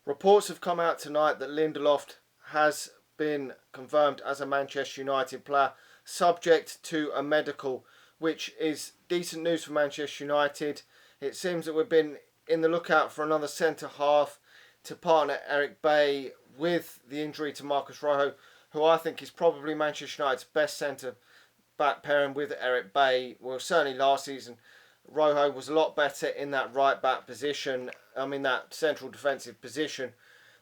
Reports have come out tonight that Lindelof has been confirmed as a Manchester United player, subject to a medical, which is decent news for Manchester United. It seems that we've been in the lookout for another centre half to partner Eric Bailly with the injury to Marcus Rojo, who I think is probably Manchester United's best centre back pairing with Eric Bailly. Well, certainly last season Rojo was a lot better in that right back position, that central defensive position,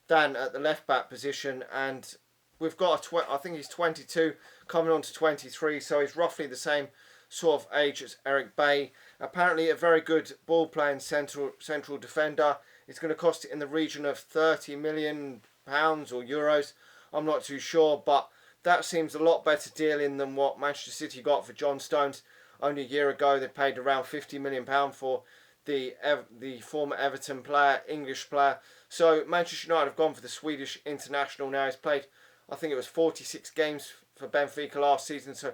than at the left back position. And we've got I think he's 22, coming on to 23, so he's roughly the same sort of age as Eric Bailly. Apparently a very good ball playing central defender. It's going to cost in the region of £30 million or euros. I'm not too sure, but that seems a lot better dealing than what Manchester City got for John Stones. Only a year ago they paid around £50 million for the former Everton player, English player. So Manchester United have gone for the Swedish international now. He's played, I think it was 46 games for Benfica last season, so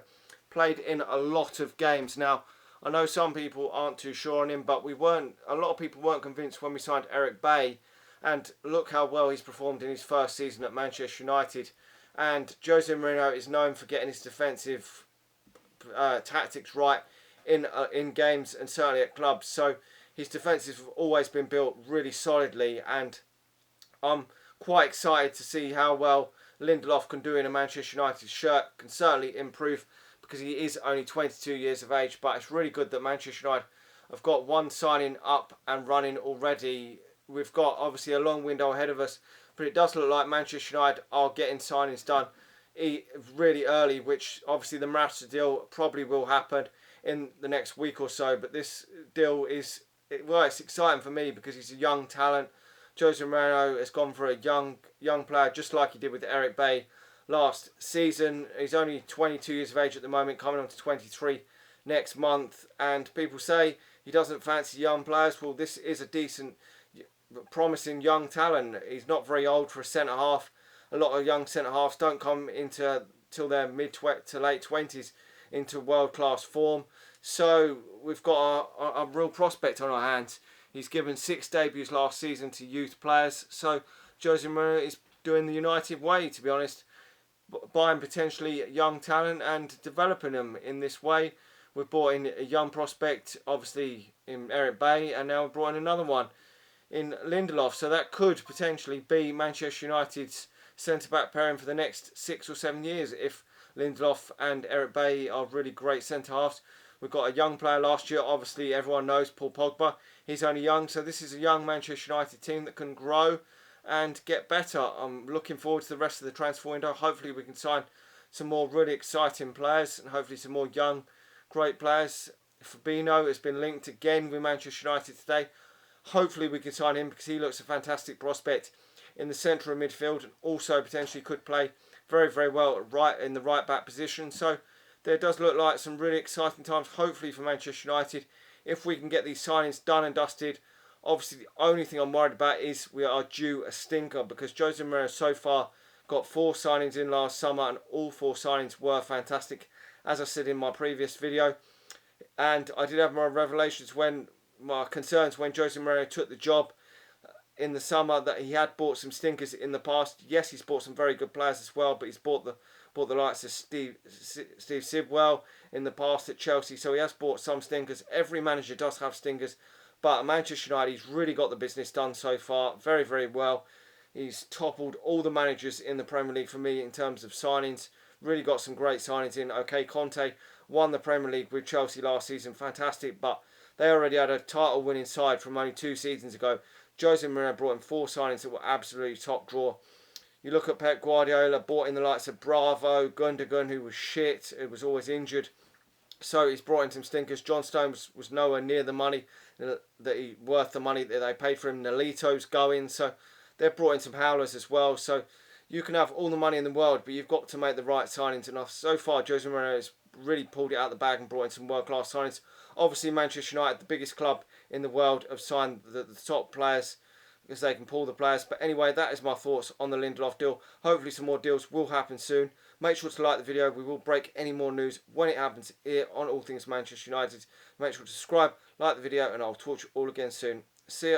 played in a lot of games. Now, I know some people aren't too sure on him, but a lot of people weren't convinced when we signed Eric Bailly, and look how well he's performed in his first season at Manchester United. And Jose Mourinho is known for getting his defensive tactics right in games and certainly at clubs. So his defences have always been built really solidly, and I'm quite excited to see how well Lindelof can do in a Manchester United shirt. Can certainly improve because he is only 22 years of age, but it's really good that Manchester United have got one signing up and running already. We've got obviously a long window ahead of us, but it does look like Manchester United are getting signings done really early, which obviously the Morata deal probably will happen in the next week or so. But this deal it's exciting for me because he's a young talent. Jose Mourinho has gone for a young player, just like he did with Eric Bailly last season. He's only 22 years of age at the moment, coming on to 23 next month. And people say he doesn't fancy young players. Well, this is a decent, promising young talent. He's not very old for a centre half. A lot of young centre halves don't come into till their mid to late 20s into world class form. So we've got a real prospect on our hands. He's given 6 debuts last season to youth players. So Jose Mourinho is doing the United way, to be honest, buying potentially young talent and developing them in this way. We've brought in a young prospect, obviously in Eric Bailly, and now we've brought in another one in Lindelof. So that could potentially be Manchester United's centre-back pairing for the next 6 or 7 years if Lindelof and Eric Bailly are really great centre-halves. We've got a young player last year, obviously everyone knows, Paul Pogba. He's only young, so this is a young Manchester United team that can grow and get better. I'm looking forward to the rest of the transfer window. Hopefully we can sign some more really exciting players and hopefully some more young, great players. Fabinho has been linked again with Manchester United today. Hopefully we can sign him because he looks a fantastic prospect in the centre of midfield and also potentially could play very, very well in the right back position. So there does look like some really exciting times, hopefully for Manchester United, if we can get these signings done and dusted. Obviously the only thing I'm worried about is we are due a stinker because Jose Mourinho so far got 4 signings in last summer and all 4 signings were fantastic, as I said in my previous video. And I did have my concerns when Jose Mourinho took the job in the summer, that he had bought some stinkers in the past. Yes, he's bought some very good players as well, but he's bought the likes of Steve Sidwell in the past at Chelsea, so he has bought some stinkers. Every manager does have stinkers, but at Manchester United, he's really got the business done so far, very, very well. He's toppled all the managers in the Premier League for me in terms of signings. Really got some great signings in. Okay, Conte won the Premier League with Chelsea last season, fantastic, but they already had a title-winning side from only 2 seasons ago. Jose Mourinho brought in 4 signings that were absolutely top draw. You look at Pep Guardiola, brought in the likes of Bravo, Gundogan, who was shit, who was always injured. So he's brought in some stinkers. John Stones was nowhere near the money worth the money that they paid for him. Nolito's going, so they've brought in some howlers as well. So you can have all the money in the world, but you've got to make the right signings. And so far, Jose Mourinho has really pulled it out of the bag and brought in some world-class signings. Obviously, Manchester United, the biggest club in the world, have signed the top players because they can pull the players. But anyway, that is my thoughts on the Lindelof deal. Hopefully some more deals will happen soon. Make sure to like the video. We will break any more news when it happens here on All Things Manchester United. Make sure to subscribe, like the video, and I'll talk to you all again soon. See ya.